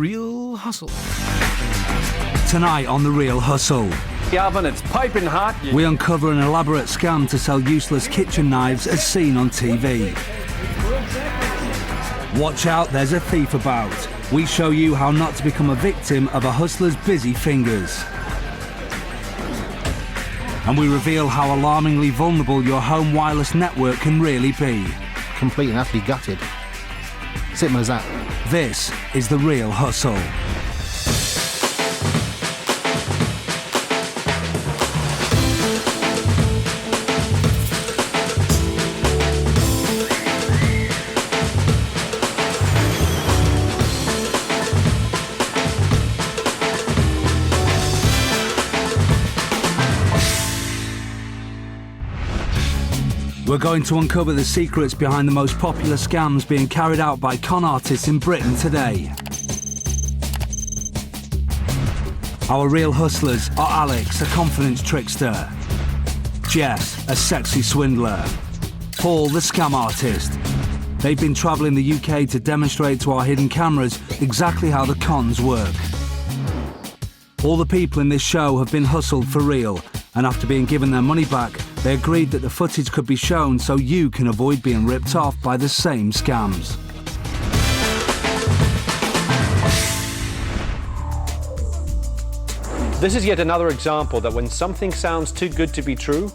Real hustle. Tonight on The Real Hustle, The oven, it's piping hot. we uncover an elaborate scam to sell useless kitchen knives as seen on TV. Watch out, there's a thief about. We show you how not to become a victim of a hustler's busy fingers. And we reveal how alarmingly vulnerable your home wireless network can really be. Complete and utterly gutted. Simple as that. This is The Real Hustle. We're going to uncover the secrets behind the most popular scams being carried out by con artists in Britain today. Our real hustlers are Alex, a confidence trickster; Jess, a sexy swindler; Paul, the scam artist. They've been travelling the UK to demonstrate to our hidden cameras exactly how the cons work. All the people in this show have been hustled for real, and after being given their money back, they agreed that the footage could be shown so you can avoid being ripped off by the same scams. This is yet another example that when something sounds too good to be true,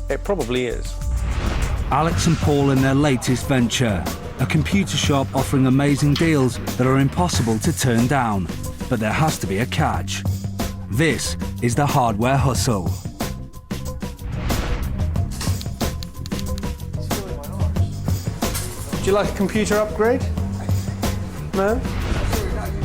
it probably is. Alex and Paul in their latest venture, a computer shop offering amazing deals that are impossible to turn down. But there has to be a catch. This is the hardware hustle. Do you like a computer upgrade? No?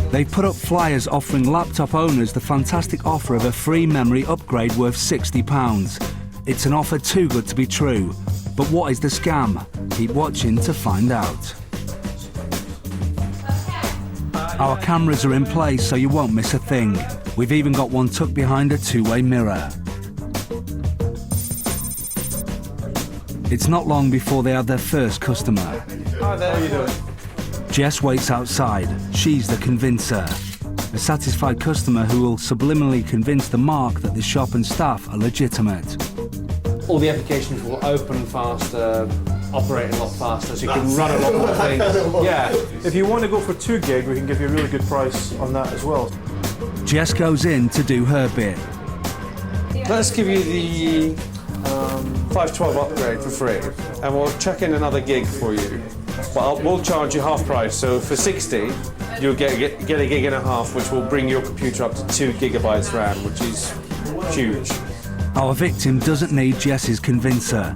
They put up flyers offering laptop owners the fantastic offer of a free memory upgrade worth £60. It's an offer too good to be true. But what is the scam? Keep watching to find out. Our cameras are in place so you won't miss a thing. We've even got one tucked behind a two-way mirror. It's not long before they have their first customer. Hi there, how are you doing? Jess waits outside. She's the convincer. A satisfied customer who will subliminally convince the mark that the shop and staff are legitimate. All the applications will open faster, operate a lot faster, so you can run a lot more things. Yeah, if you want to go for 2 gig, we can give you a really good price on that as well. Jess goes in to do her bit. Let's give you the 512 upgrade for free, and we'll chuck in another gig for you. But we'll charge you half price, so for 60, you'll get a gig and a half, which will bring your computer up to 2 gigabytes RAM, which is huge. Our victim doesn't need Jess's convincer.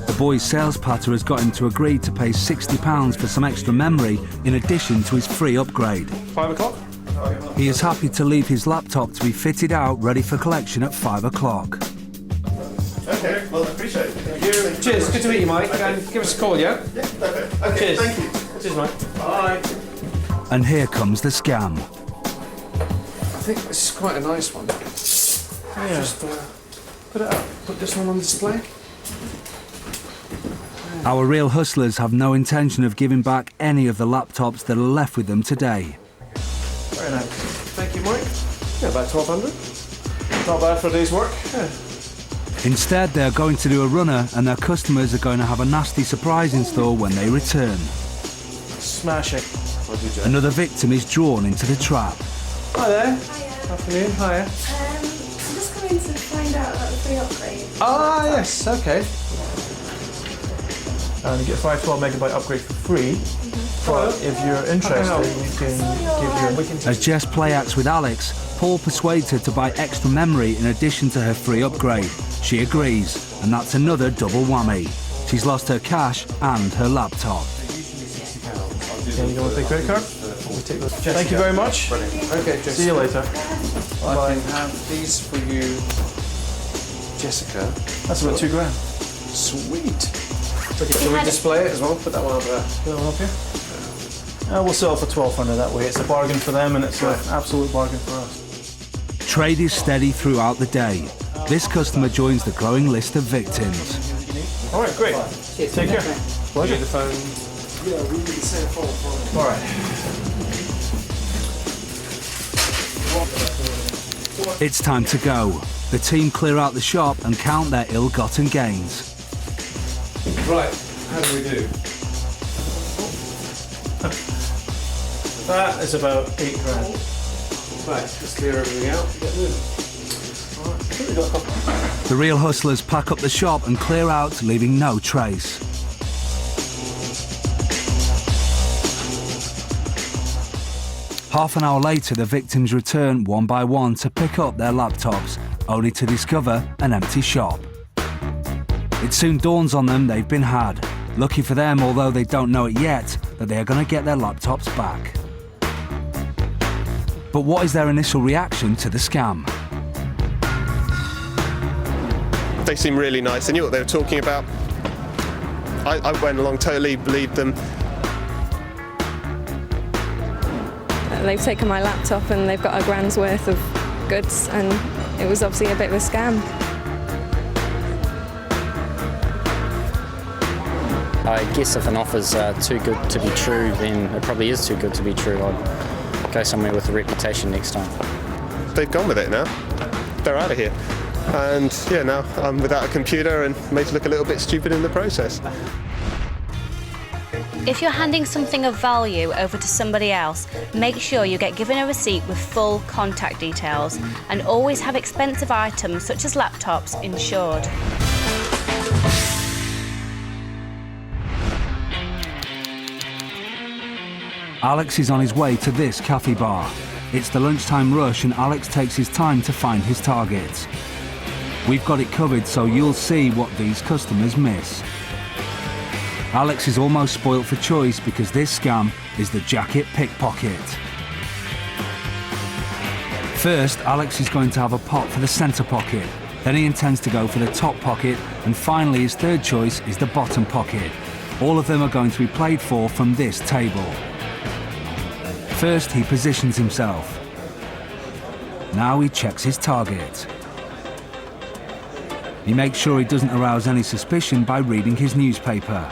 The boy's sales patter has got him to agree to pay £60 for some extra memory in addition to his free upgrade. 5 o'clock? He is happy to leave his laptop to be fitted out, ready for collection at 5 o'clock. Okay, well, I appreciate it. Thank you. Cheers, good to meet you, Mike, and give us a call, yeah? Yeah, perfect. Okay, Cheers. thank you. Cheers, Mike. Bye. And here comes the scam. I think this is quite a nice one. Yeah. Just put it up, put this one on display. Our real hustlers have no intention of giving back any of the laptops that are left with them today. Very nice. Thank you, Mike. Yeah, about 1,200. Not bad for a day's work. Yeah. Instead, they are going to do a runner and their customers are going to have a nasty surprise in store when they return. Smashing. Another victim is drawn into the trap. Hi there. Hiya. Afternoon, hiya. I'm just coming to find out about the free upgrade. Ah, yes, okay. And you get a 512 megabyte upgrade for free. But if you're interested, we can give you. As Jess play acts with Alex, Paul persuades her to buy extra memory in addition to her free upgrade. She agrees, and that's another double whammy. She's lost her cash and her laptop. Yeah, you want to take credit card? We'll take those. Thank you very much. Okay, Jessica. See you later. I Bye. can have these for you, Jessica. That's about $2,000. Sweet. Okay, can we display it as well? Put that one up there. Can I help you? We'll sell it for $1,200 that way. It's a bargain for them and it's an absolute bargain for us. Trade is steady throughout the day. This customer joins the growing list of victims. All right, great. Take care. Pleasure. The phone. All right. It's time to go. The team clear out the shop and count their ill-gotten gains. Right, how do we do? That is about £8 grand. Right, let's clear everything out. Get moving. Alright, I think we got a couple. The real hustlers pack up the shop and clear out, leaving no trace. Half an hour later, the victims return one by one to pick up their laptops, only to discover an empty shop. It soon dawns on them they've been had. Lucky for them, although they don't know it yet, that they are going to get their laptops back. But what is their initial reaction to the scam? They seem really nice. They knew what they were talking about. I went along, totally believed them. They've taken my laptop and they've got £1 grand's worth of goods, and it was obviously a bit of a scam. I guess if an offer's too good to be true, then it probably is too good to be true. I'd go somewhere with a reputation next time. They've gone with it now. They're out of here. And yeah, now I'm without a computer and made to look a little bit stupid in the process. If you're handing something of value over to somebody else, make sure you get given a receipt with full contact details, and always have expensive items such as laptops insured. Alex is on his way to this cafe bar. It's the lunchtime rush and Alex takes his time to find his targets. We've got it covered, so you'll see what these customers miss. Alex is almost spoilt for choice because this scam is the jacket pickpocket. First, Alex is going to have a pot for the centre pocket. Then he intends to go for the top pocket, and finally his third choice is the bottom pocket. All of them are going to be played for from this table. First, he positions himself. Now he checks his target. He makes sure he doesn't arouse any suspicion by reading his newspaper.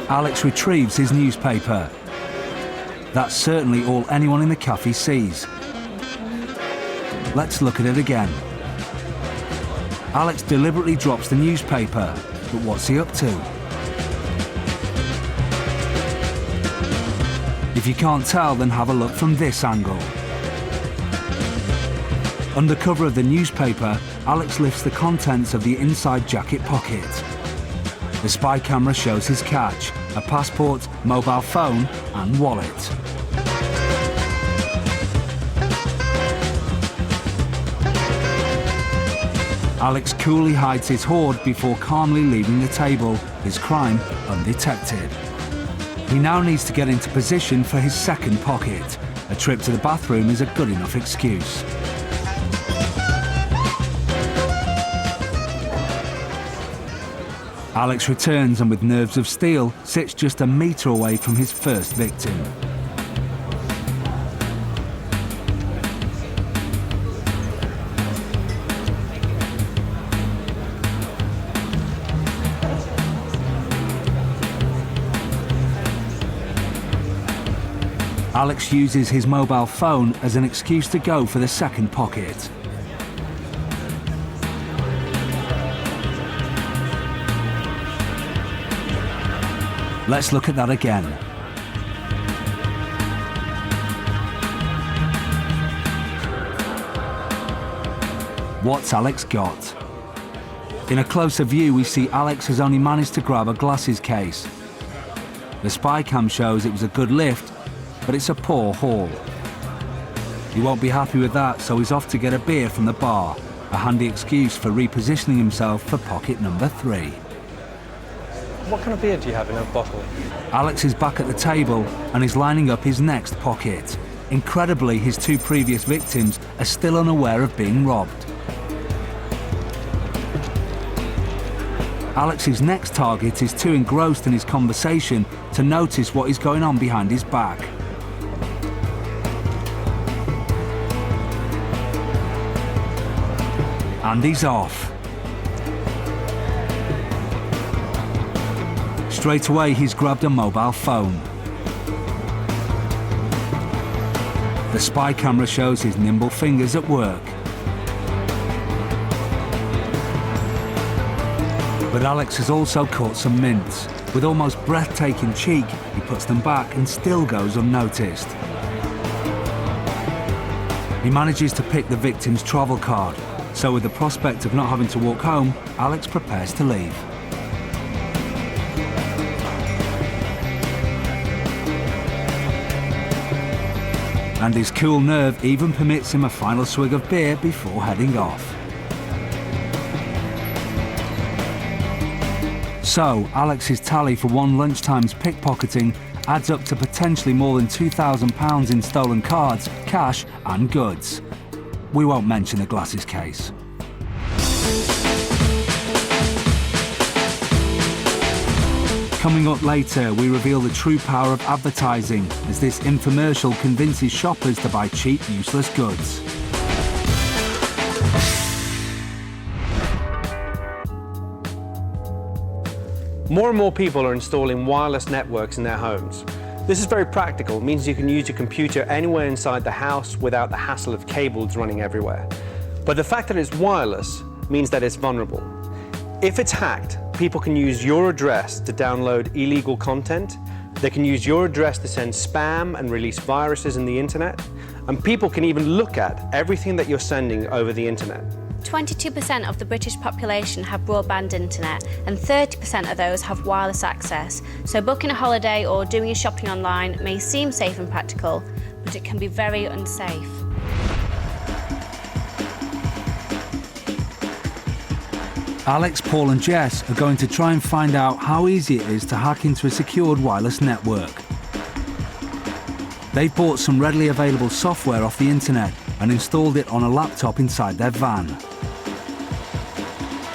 Alex retrieves his newspaper. That's certainly all anyone in the cafe sees. Let's look at it again. Alex deliberately drops the newspaper, but what's he up to? If you can't tell, then have a look from this angle. Under cover of the newspaper, Alex lifts the contents of the inside jacket pocket. The spy camera shows his catch: a passport, mobile phone and wallet. Alex coolly hides his hoard before calmly leaving the table, his crime undetected. He now needs to get into position for his second pocket. A trip to the bathroom is a good enough excuse. Alex returns and with nerves of steel sits just a metre away from his first victim. Alex uses his mobile phone as an excuse to go for the second pocket. Let's look at that again. What's Alex got? In a closer view, we see Alex has only managed to grab a glasses case. The spy cam shows it was a good lift, but it's a poor haul. He won't be happy with that, so he's off to get a beer from the bar, a handy excuse for repositioning himself for pocket number 3. What kind of beer do you have in a bottle? Alex is back at the table and is lining up his next pocket. Incredibly, his 2 previous victims are still unaware of being robbed. Alex's next target is too engrossed in his conversation to notice what is going on behind his back. And he's off. Straight away, he's grabbed a mobile phone. The spy camera shows his nimble fingers at work. But Alex has also caught some mints. With almost breathtaking cheek, he puts them back and still goes unnoticed. He manages to pick the victim's travel card, so with the prospect of not having to walk home, Alex prepares to leave. And his cool nerve even permits him a final swig of beer before heading off. So, Alex's tally for one lunchtime's pickpocketing adds up to potentially more than £2,000 in stolen cards, cash and goods. We won't mention the glasses case. Coming up later, we reveal the true power of advertising as this infomercial convinces shoppers to buy cheap, useless goods. More and more people are installing wireless networks in their homes. This is very practical. It means you can use your computer anywhere inside the house without the hassle of cables running everywhere. But the fact that it's wireless means that it's vulnerable. If it's hacked, people can use your address to download illegal content. They can use your address to send spam and release viruses in the internet. And people can even look at everything that you're sending over the internet. 22% of the British population have broadband internet and 30% of those have wireless access. So booking a holiday or doing your shopping online may seem safe and practical, but it can be very unsafe. Alex, Paul and Jess are going to try and find out how easy it is to hack into a secured wireless network. They've bought some readily available software off the internet and installed it on a laptop inside their van.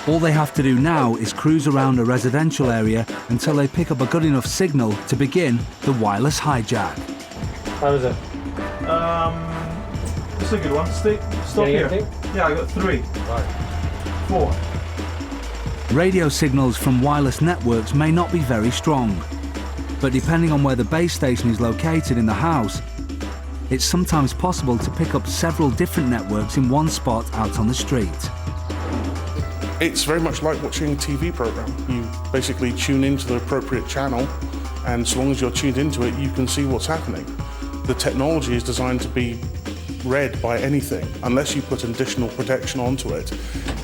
All they have to do now is cruise around a residential area until they pick up a good enough signal to begin the wireless hijack. How is it? It's a good one. Stop here. Yeah, I got 3. Right. 4. Radio signals from wireless networks may not be very strong, but depending on where the base station is located in the house, it's sometimes possible to pick up several different networks in one spot out on the street. It's very much like watching a TV program. You basically tune into the appropriate channel, and so long as you're tuned into it, you can see what's happening. The technology is designed to be read by anything. Unless you put additional protection onto it,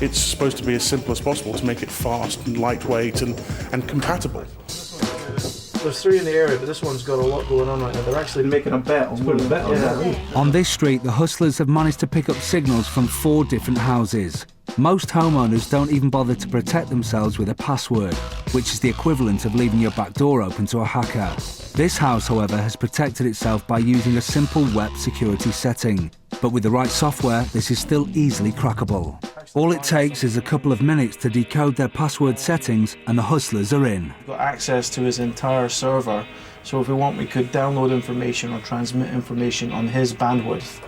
it's supposed to be as simple as possible to make it fast and lightweight and compatible. There's 3 in the area, but this one's got a lot going on right now. They're actually making a bet on putting a bet on that. On this street, the hustlers have managed to pick up signals from 4 different houses. Most homeowners don't even bother to protect themselves with a password, which is the equivalent of leaving your back door open to a hacker. This house, however, has protected itself by using a simple web security setting. But with the right software, this is still easily crackable. All it takes is a couple of minutes to decode their password settings and the hustlers are in. We've got access to his entire server, so if we want, we could download information or transmit information on his bandwidth.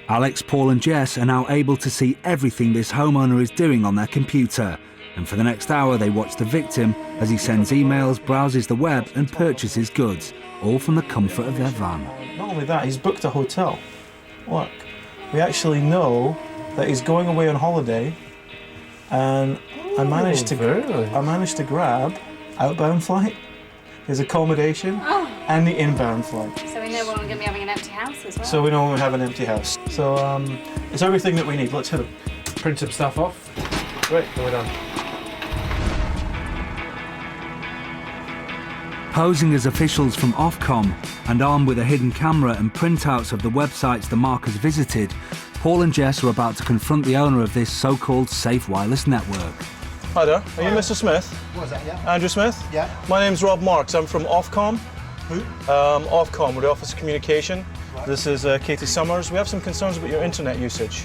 Alex, Paul and Jess are now able to see everything this homeowner is doing on their computer. And for the next hour, they watch the victim as he sends emails, browses the web and purchases goods, all from the comfort of their van. Not only that, he's booked a hotel. Look, we actually know that he's going away on holiday, and I managed to grab outbound flight, his accommodation, and the inbound flight. So we know when we're going to be having an empty house as well. So we know when we have an empty house. So it's everything that we need. Let's hit it. Print some stuff off. Great, we're done. Posing as officials from Ofcom and armed with a hidden camera and printouts of the websites the markers visited, Paul and Jess are about to confront the owner of this so-called safe wireless network. Hi there, are you Mr. Smith? What was that, yeah? Andrew Smith? Yeah. My name's Rob Marks, I'm from Ofcom. Who? Ofcom, we're the Office of Communication. Right. This is Katie Summers. We have some concerns about your internet usage.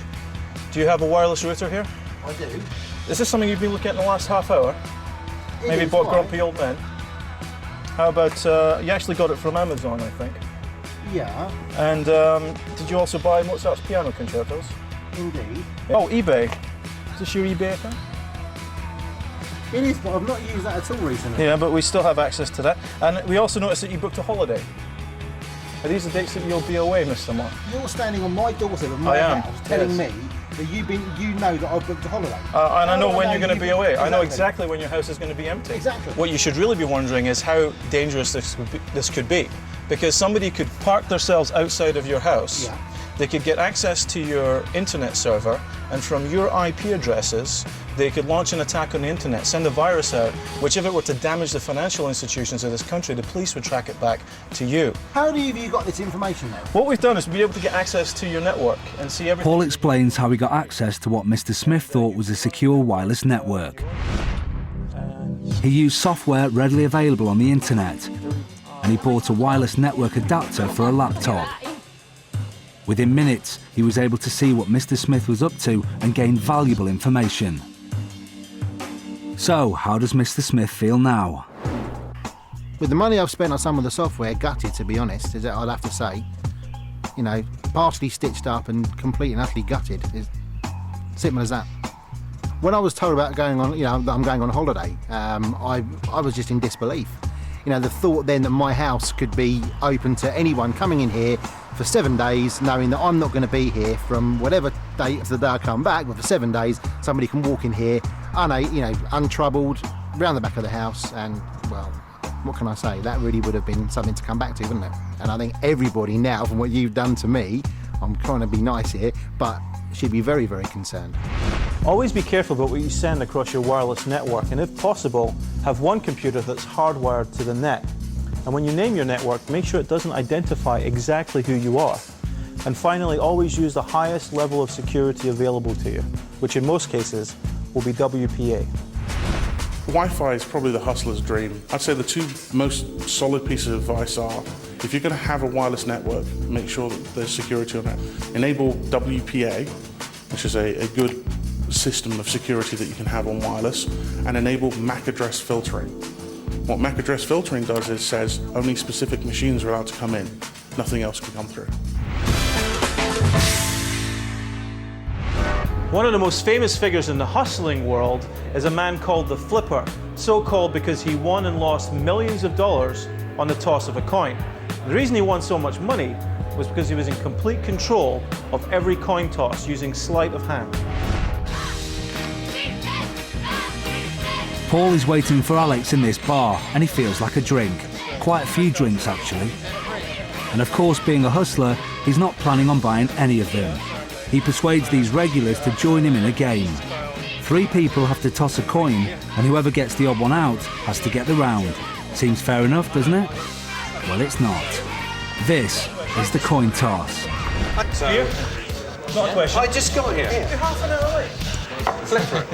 Do you have a wireless router here? I do. Is this something you've been looking at in the last half hour? Maybe bought grumpy old men? How about, you actually got it from Amazon, I think. Yeah. And did you also buy Mozart's piano concertos? Indeed. Oh, eBay. Is this your eBay account? It is, but I've not used that at all recently. Yeah, but we still have access to that. And we also noticed that you booked a holiday. Are these the dates that you'll be away, Mr. Moore? You're standing on my doorstep of my house telling me that you know that I've booked a holiday. And I know when you're going to be away. Exactly. I know exactly when your house is going to be empty. Exactly. What you should really be wondering is how dangerous this could be. Because somebody could park themselves outside of your house. Yeah. They could get access to your internet server, and from your IP addresses, they could launch an attack on the internet, send a virus out, which if it were to damage the financial institutions of this country, the police would track it back to you. How have you got this information then? What we've done is be able to get access to your network and see everything. Paul explains how he got access to what Mr. Smith thought was a secure wireless network. He used software readily available on the internet, and he bought a wireless network adapter for a laptop. Within minutes, he was able to see what Mr. Smith was up to and gain valuable information. So, how does Mr. Smith feel now? With the money I've spent on some of the software, gutted to be honest, is that I'd have to say. You know, partially stitched up and completely and utterly gutted. It's simple as that. When I was told about going on, that I'm going on holiday, I was just in disbelief. You know, the thought then that my house could be open to anyone coming in here for 7 days, knowing that I'm not going to be here from whatever date of the day I come back, but for 7 days, somebody can walk in here, untroubled, round the back of the house, and, well, what can I say? That really would have been something to come back to, wouldn't it? And I think everybody now, from what you've done to me, I'm trying to be nice here, but should be very, very concerned. Always be careful about what you send across your wireless network, and if possible, have one computer that's hardwired to the net. And when you name your network, make sure it doesn't identify exactly who you are. And finally, always use the highest level of security available to you, which in most cases will be WPA. Wi-Fi is probably the hustler's dream. I'd say the two most solid pieces of advice are, if you're going to have a wireless network, make sure that there's security on it. Enable WPA, which is a good system of security that you can have on wireless, and enable MAC address filtering. What MAC address filtering does is says only specific machines are allowed to come in, nothing else can come through. One of the most famous figures in the hustling world is a man called the Flipper, so called because he won and lost millions of dollars on the toss of a coin. The reason he won so much money was because he was in complete control of every coin toss using sleight of hand. Paul is waiting for Alex in this bar, and he feels like a drink. Quite a few drinks, actually. And of course, being a hustler, he's not planning on buying any of them. He persuades these regulars to join him in a game. 3 people have to toss a coin, and whoever gets the odd one out has to get the round. Seems fair enough, doesn't it? Well, it's not. This is the coin toss. Here? Not a question. I just got here. You're half an hour late. Flip for it.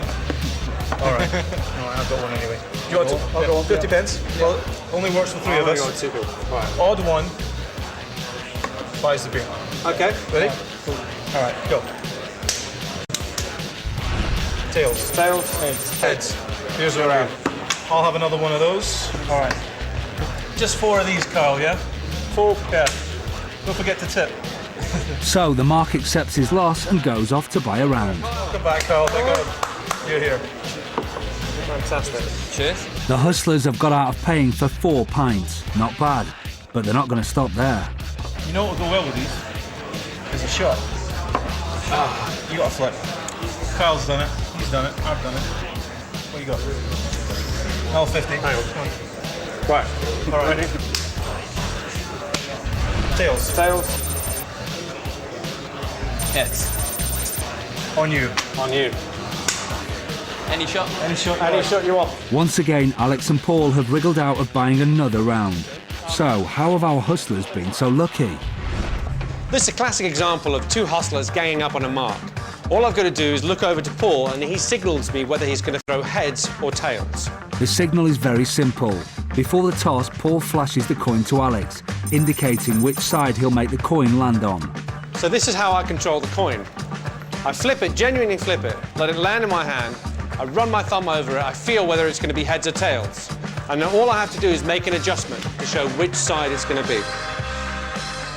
All right, I've got one anyway. Do you want to? I'll go on. 50 pence. Yeah. Well, only works for 3 of us. 2 people. Right. Odd one buys the beer. Okay. Ready? Cool. All right, go. Tails. Tails. Heads. Heads. Here's what I do. I'll have another one of those. All right. Just 4 of these, Carl, yeah? 4? Yeah. Don't forget to tip. So the Mark accepts his loss and goes off to buy a round. Come back, Carl. Thank God. You're here. Fantastic. Cheers. The hustlers have got out of paying for 4 pints. Not bad, but they're not going to stop there. You know what will go well with these? Is a shot. You got a flip. Kyle's done it. He's done it. I've done it. What you got? L50. Hang on. Right. All right. Ready? Tails. Tails. Heads. On you. On you. Any shot? Any shot? Any shot you want. Once again, Alex and Paul have wriggled out of buying another round. So, how have our hustlers been so lucky? This is a classic example of 2 hustlers ganging up on a mark. All I've got to do is look over to Paul and he signals me whether he's going to throw heads or tails. The signal is very simple. Before the toss, Paul flashes the coin to Alex, indicating which side he'll make the coin land on. So this is how I control the coin. I flip it, genuinely flip it, let it land in my hand, I run my thumb over it, I feel whether it's going to be heads or tails. And then all I have to do is make an adjustment to show which side it's going to be.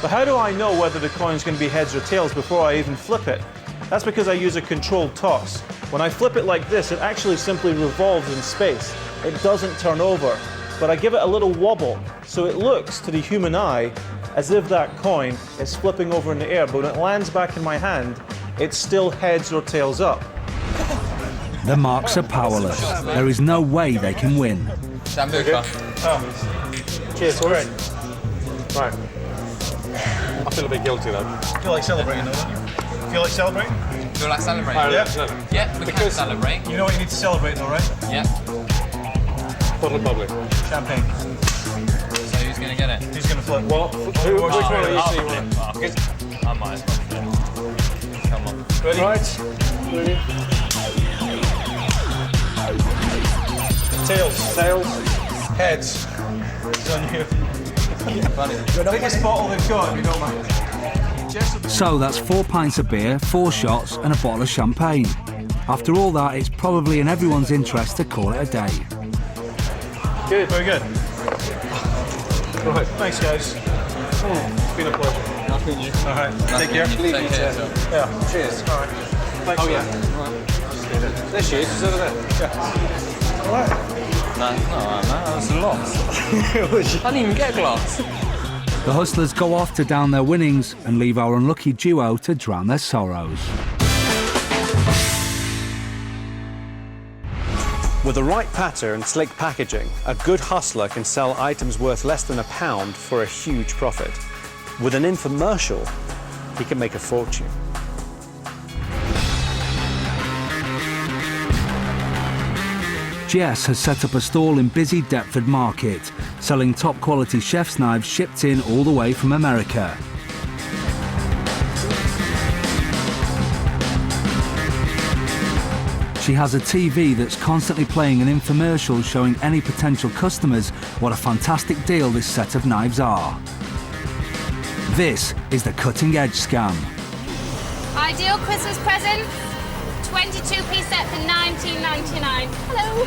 But how do I know whether the coin's going to be heads or tails before I even flip it? That's because I use a controlled toss. When I flip it like this, it actually simply revolves in space. It doesn't turn over, but I give it a little wobble, so it looks to the human eye as if that coin is flipping over in the air, but when it lands back in my hand, it's still heads or tails up. The marks are powerless. There is no way they can win. Sambuca. Oh. Cheers, all right. Right. I feel a bit guilty though. Feel like celebrating, don't you? Feel like celebrating? Feel like celebrating? Yeah. Yeah, we can celebrate. You know what you need to celebrate though, right? Yeah. Bottle of bubbly. Champagne. So who's going to get it? Who's going to flip? Well, which one are you two want? I might as well flip. Come on. Ready? Right. Ready. Tails. Tails. Heads. It's on you. Funny. Biggest bottle they've got, if you don't mind. So that's 4 pints of beer, 4 shots and a bottle of champagne. After all that, it's probably in everyone's interest to call it a day. Good. Very good. Right. Thanks, guys. It's been a pleasure. Nice meeting you. All right. Take care. Take care. Yeah. Cheers. All right. Thanks. Oh yeah. Right. There she is. She's over there. Yeah. All right. No, that was a loss. I didn't even get a glass. The hustlers go off to down their winnings and leave our unlucky duo to drown their sorrows. With the right patter and slick packaging, a good hustler can sell items worth less than £1 for a huge profit. With an infomercial, he can make a fortune. Jess has set up a stall in busy Deptford Market, selling top-quality chef's knives shipped in all the way from America. She has a TV that's constantly playing an infomercial showing any potential customers what a fantastic deal this set of knives are. This is the cutting-edge scam. Ideal Christmas present, 22-piece set for £19.99. Hello,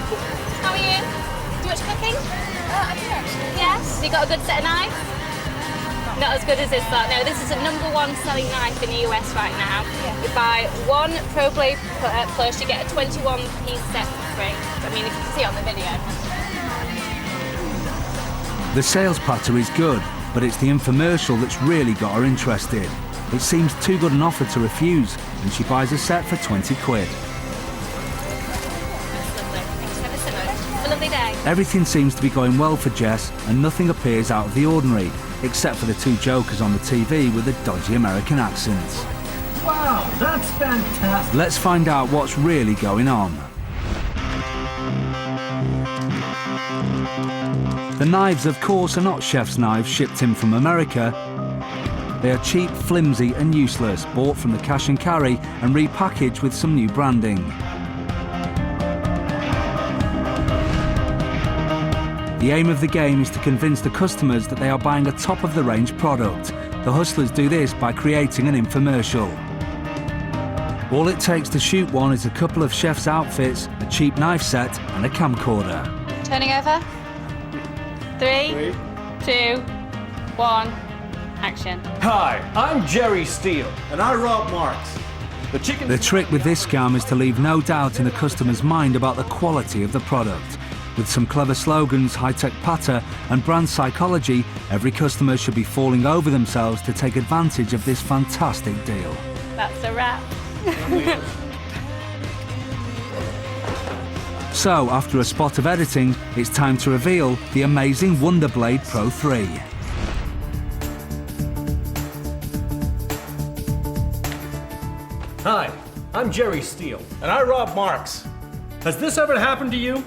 how are you? Do you watch cooking? I do actually. Yes? You got a good set of knives? Not as good as this though. No, this is a #1 selling knife in the US right now. Yeah. You buy 1 Pro Blade plus, you get a 21-piece set for free. I mean, if you can see on the video. The sales patter is good, but it's the infomercial that's really got her interested. It seems too good an offer to refuse, and she buys a set for 20 quid. That's lovely. Thanks ever so much. Have a lovely day. Everything seems to be going well for Jess, and nothing appears out of the ordinary, except for the 2 jokers on the TV with the dodgy American accents. Wow, that's fantastic. Let's find out what's really going on. The knives, of course, are not chef's knives shipped in from America. They are cheap, flimsy and useless, bought from the cash and carry and repackaged with some new branding. The aim of the game is to convince the customers that they are buying a top-of-the-range product. The hustlers do this by creating an infomercial. All it takes to shoot one is a couple of chef's outfits, a cheap knife set and a camcorder. Turning over. 3, 2, 1, action. Hi, I'm Jerry Steele. And I'm Rob Marks. The trick with this scam is to leave no doubt in the customer's mind about the quality of the product. With some clever slogans, high-tech patter and brand psychology, every customer should be falling over themselves to take advantage of this fantastic deal. That's a wrap. So, after a spot of editing, it's time to reveal the amazing Wonderblade Pro 3. Hi, I'm Jerry Steele. And I'm Rob Marks. Has this ever happened to you?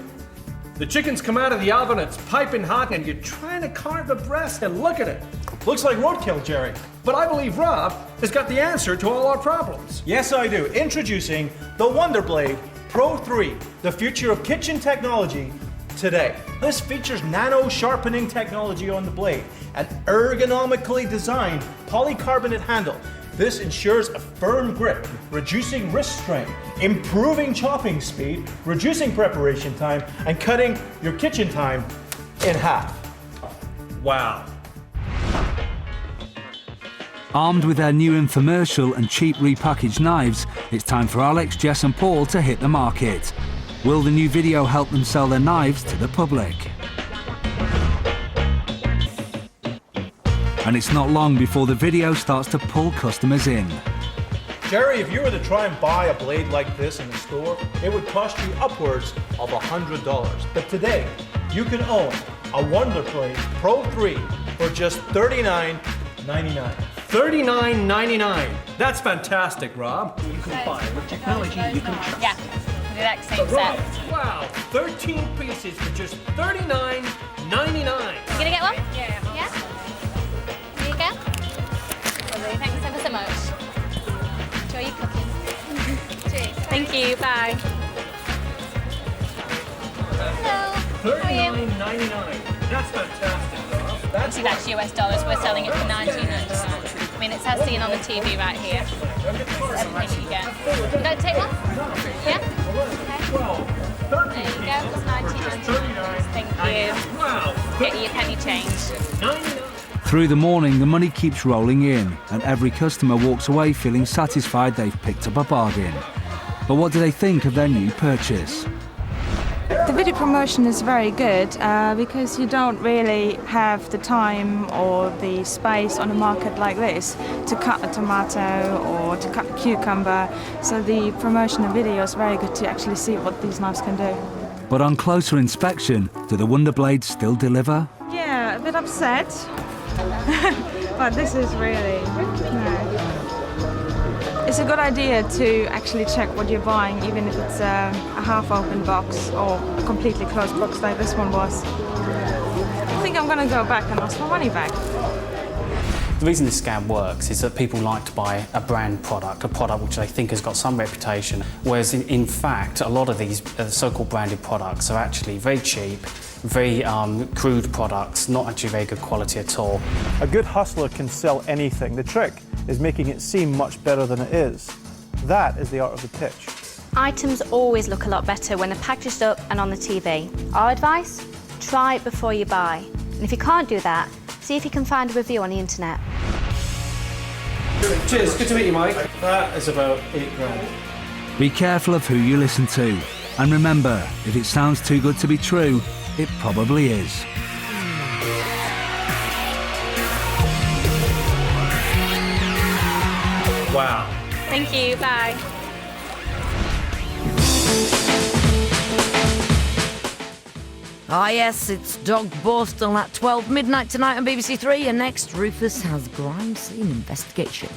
The chicken's come out of the oven, it's piping hot, and you're trying to carve the breast, and look at it. Looks like roadkill, Jerry. But I believe Rob has got the answer to all our problems. Yes, I do. Introducing the Wonderblade Pro 3, the future of kitchen technology today. This features nano sharpening technology on the blade, an ergonomically designed polycarbonate handle. This ensures a firm grip, reducing wrist strain, improving chopping speed, reducing preparation time, and cutting your kitchen time in half. Wow. Armed with their new infomercial and cheap repackaged knives, it's time for Alex, Jess and Paul to hit the market. Will the new video help them sell their knives to the public? And it's not long before the video starts to pull customers in. Jerry, if you were to try and buy a blade like this in the store, it would cost you upwards of $100. But today, you can own a Wonder Blade Pro 3 for just $39.99. $39.99. That's fantastic, Rob. You can buy it with technology you can trust. Yeah, the exact same set. Wow, 13 pieces for just $39.99. You gonna get one? Yeah. Yeah? Here you go. Lovely, thanks ever so much. Enjoy your cooking. Cheers. Thank you, bye. Hello. $39.99. That's fantastic, Rob. That's US dollars. We're selling it for $19.99. I mean, it's as seen on the TV right here. Everything you get. You like to take one? Yeah? Okay. There you go. It's $19.99. Thank you. Wow. Get you your penny change. Through the morning, the money keeps rolling in, and every customer walks away feeling satisfied they've picked up a bargain. But what do they think of their new purchase? The video promotion is very good because you don't really have the time or the space on a market like this to cut a tomato or to cut a cucumber. So the promotional video is very good to actually see what these knives can do. But on closer inspection, do the Wonder Blades still deliver? Yeah, a bit upset. But this is really, It's a good idea to actually check what you're buying, even if it's a half-open box or a completely closed box like this one was. I think I'm going to go back and ask my money back. The reason this scam works is that people like to buy a brand product, a product which they think has got some reputation, whereas in fact a lot of these so-called branded products are actually very cheap, very crude products, not actually very good quality at all. A good hustler can sell anything. The trick is making it seem much better than it is. That is the art of the pitch. Items always look a lot better when they're packaged up and on the TV. Our advice? Try it before you buy. And if you can't do that, see if you can find a review on the internet. Cheers, good to meet you, Mike. That is about £8 grand. Be careful of who you listen to. And remember, if it sounds too good to be true, it probably is. Wow. Thank you, bye. Ah yes, it's Dog Borstal at 12 midnight tonight on BBC Three, and next Rufus has crime scene investigation.